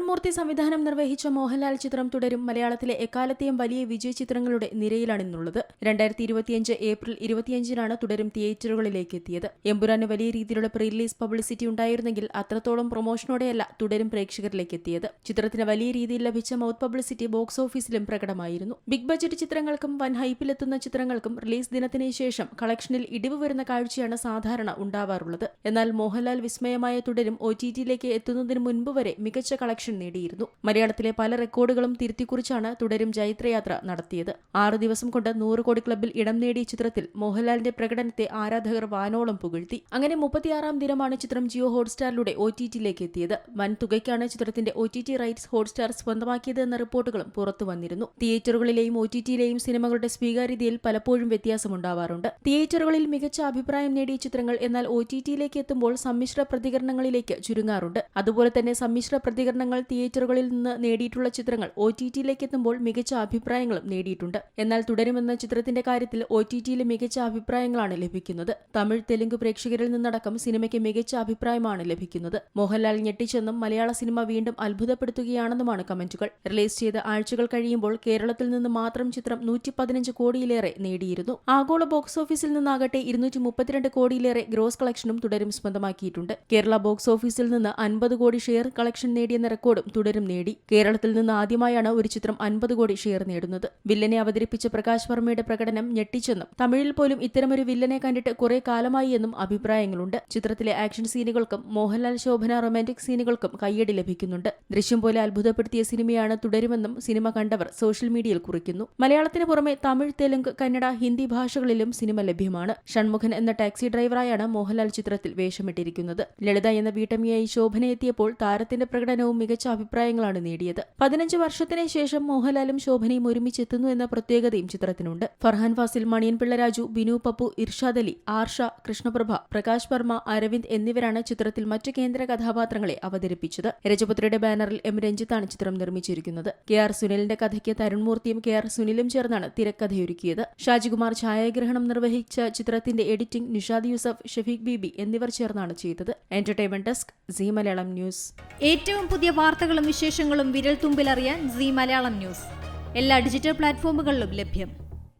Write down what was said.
തരുൺമൂർത്തി സംവിധാനം നിർവഹിച്ച മോഹൻലാൽ ചിത്രം തുടരും മലയാളത്തിലെ എക്കാലത്തെയും വലിയ വിജയ ചിത്രങ്ങളുടെ നിരയിലാണിന്നുള്ളത്. 2025 ഏപ്രിൽ 25-നാണ് തുടരും തിയേറ്ററുകളിലേക്ക് എത്തിയത്. എമ്പുരാന് വലിയ രീതിയിലുള്ള പ്രീ റിലീസ് പബ്ലിസിറ്റി ഉണ്ടായിരുന്നെങ്കിൽ അത്രത്തോളം പ്രൊമോഷനോടെയല്ല തുടരും പ്രേക്ഷകരിലേക്ക് എത്തിയത്. ചിത്രത്തിന് വലിയ രീതിയിൽ ലഭിച്ച മൗത്ത് പബ്ലിസിറ്റി ബോക്സ് ഓഫീസിലും പ്രകടമായിരുന്നു. ബിഗ് ബജറ്റ് ചിത്രങ്ങൾക്കും വൻ ഹൈപ്പിലെത്തുന്ന ചിത്രങ്ങൾക്കും റിലീസ് ദിനത്തിന് ശേഷം കളക്ഷനിൽ ഇടിവ് വരുന്ന കാഴ്ചയാണ് സാധാരണ ഉണ്ടാവാറുള്ളത്. എന്നാൽ മോഹൻലാൽ വിസ്മയമായ തുടരും OTT-യിലേക്ക് എത്തുന്നതിന് മുൻപ് വരെ മികച്ച കളക്ഷൻ നേടിയിരുന്നു. മലയാളത്തിലെ പല റെക്കോർഡുകളും തിരുത്തിക്കുറിച്ചാണ് തുടരും ജൈത്രയാത്ര നടത്തിയത്. 6 ദിവസം കൊണ്ട് 100 കോടി ക്ലബ്ബിൽ ഇടം നേടിയ ചിത്രത്തിൽ മോഹൻലാലിന്റെ പ്രകടനത്തെ ആരാധകർ വാനോളം പുകഴ്ത്തി. അങ്ങനെ 36-ാം ദിനമാണ് ചിത്രം ജിയോ ഹോട്ട്സ്റ്റാറിലൂടെ OTT-യിലേക്ക് എത്തിയത്. വൻ തുകയ്ക്കാണ് ചിത്രത്തിന്റെ OTT റൈറ്റ്സ് ഹോട്ട്സ്റ്റാർ സ്വന്തമാക്കിയത് എന്ന റിപ്പോർട്ടുകളും പുറത്തു വന്നിരുന്നു. തിയേറ്ററുകളിലെയും OTT-യിലെയും സിനിമകളുടെ സ്വീകാര്യതയിൽ പലപ്പോഴും വ്യത്യാസമുണ്ടാവാറുണ്ട്. തിയേറ്ററുകളിൽ മികച്ച അഭിപ്രായം നേടിയ ചിത്രങ്ങൾ എന്നാൽ OTT-യിലേക്ക് എത്തുമ്പോൾ സമ്മിശ്ര പ്രതികരണങ്ങളിലേക്ക് ചുരുങ്ങാറുണ്ട്. അതുപോലെ തന്നെ സമ്മിശ്ര പ്രതികരണങ്ങൾ തിയേറ്ററുകളിൽ നിന്ന് നേടിയിട്ടുള്ള ചിത്രങ്ങൾ OTT-യിലേക്ക് എത്തുമ്പോൾ മികച്ച അഭിപ്രായങ്ങളും നേടിയിട്ടുണ്ട്. എന്നാൽ തുടരുമെന്ന ചിത്രത്തിന്റെ കാര്യത്തിൽ OTT-യിൽ മികച്ച അഭിപ്രായങ്ങളാണ് ലഭിക്കുന്നത്. തമിഴ്, തെലുങ്ക് പ്രേക്ഷകരിൽ നിന്നടക്കം സിനിമയ്ക്ക് മികച്ച അഭിപ്രായമാണ് ലഭിക്കുന്നത്. മോഹൻലാൽ ഞെട്ടിച്ചെന്നും മലയാള സിനിമ വീണ്ടും അത്ഭുതപ്പെടുത്തുകയാണെന്നുമാണ് കമന്റുകൾ. റിലീസ് ചെയ്ത ആഴ്ചകൾ കഴിയുമ്പോൾ കേരളത്തിൽ നിന്ന് മാത്രം ചിത്രം 115 കോടിയിലേറെ നേടിയിരുന്നു. ആഗോള ബോക്സ് ഓഫീസിൽ നിന്നാകട്ടെ 232 കോടിയിലേറെ ഗ്രോസ് കളക്ഷനും തുടരും സ്വന്തമാക്കിയിട്ടുണ്ട്. കേരള ബോക്സ് ഓഫീസിൽ നിന്ന് 50 കോടി ഷെയർ കളക്ഷൻ നേടിയെന്ന റെക്കോർഡും തുടരും നേടി. കേരളത്തിൽ നിന്ന് ആദ്യമായാണ് ഒരു ചിത്രം 50 കോടി ഷെയർ നേടുന്നത്. വില്ലനെ അവതരിപ്പിച്ച പ്രകാശ് വർമ്മയുടെ പ്രകടനം ഞെട്ടിച്ചെന്നും തമിഴിൽ പോലും ഇത്തരമൊരു വില്ലനെ കണ്ടിട്ട് കുറെ കാലമായി എന്നും അഭിപ്രായങ്ങളുണ്ട്. ചിത്രത്തിലെ ആക്ഷൻ സീനുകൾക്കും മോഹൻലാൽ ശോഭന റൊമാന്റിക് സീനുകൾക്കും കയ്യടി ലഭിക്കുന്നുണ്ട്. ദൃശ്യം പോലെ അത്ഭുതപ്പെടുത്തിയ സിനിമയാണ് തുടരുമെന്നും സിനിമ കണ്ടവർ സോഷ്യൽ മീഡിയയിൽ കുറിക്കുന്നു. മലയാളത്തിന് പുറമെ തമിഴ്, തെലുങ്ക്, കന്നഡ, ഹിന്ദി ഭാഷകളിലും സിനിമ ലഭ്യമാണ്. ഷൺമുഖൻ എന്ന ടാക്സി ഡ്രൈവറായാണ് മോഹൻലാൽ ചിത്രത്തിൽ വേഷമിട്ടിരിക്കുന്നത്. ലളിത എന്ന വീട്ടമ്മയായി ശോഭന എത്തിയപ്പോൾ താരത്തിന്റെ പ്രകടനവും മികച്ച അഭിപ്രായങ്ങളാണ് നേടിയത്. 15 വർഷത്തിന് ശേഷം മോഹൻലാലും ശോഭനയും ഒരുമിച്ചെത്തുന്നു എന്ന പ്രത്യേകതയും ചിത്രത്തിനുണ്ട്. ഫർഹാൻ ഫാസിൽ, മണിയൻ പിള്ള രാജു, ബിനു പപ്പു, ഇർഷാദ് അലി, ആർഷ, കൃഷ്ണപ്രഭ, പ്രകാശ് വർമ്മ, അരവിന്ദ് എന്നിവരാണ് ചിത്രത്തിൽ മറ്റു കേന്ദ്ര കഥാപാത്രങ്ങളെ അവതരിപ്പിച്ചത്. രജപുത്രയുടെ ബാനറിൽ M. രഞ്ജിത്താണ് ചിത്രം നിർമ്മിച്ചിരിക്കുന്നത്. KR സുനിലിന്റെ കഥയ്ക്ക് തരുൺമൂർത്തിയും KR സുനിലും ചേർന്നാണ് തിരക്കഥയൊരുക്കിയത്. ഷാജികുമാർ ഛായാഗ്രഹണം നിർവഹിച്ച ചിത്രത്തിന്റെ എഡിറ്റിംഗ് നിഷാദ് യൂസഫ്, ഷഫീഖ് ബീബി എന്നിവർ ചേർന്നാണ് ചെയ്തത്. Entertainment desk, Zee Malayalam news. ഏറ്റവും പുതിയ വാർത്തകളും വിശേഷങ്ങളും വിരൽ തുമ്പിലറിയാൻ സീ മലയാളം ന്യൂസ് എല്ലാ ഡിജിറ്റൽ പ്ലാറ്റ്ഫോമുകളിലും ലഭ്യം.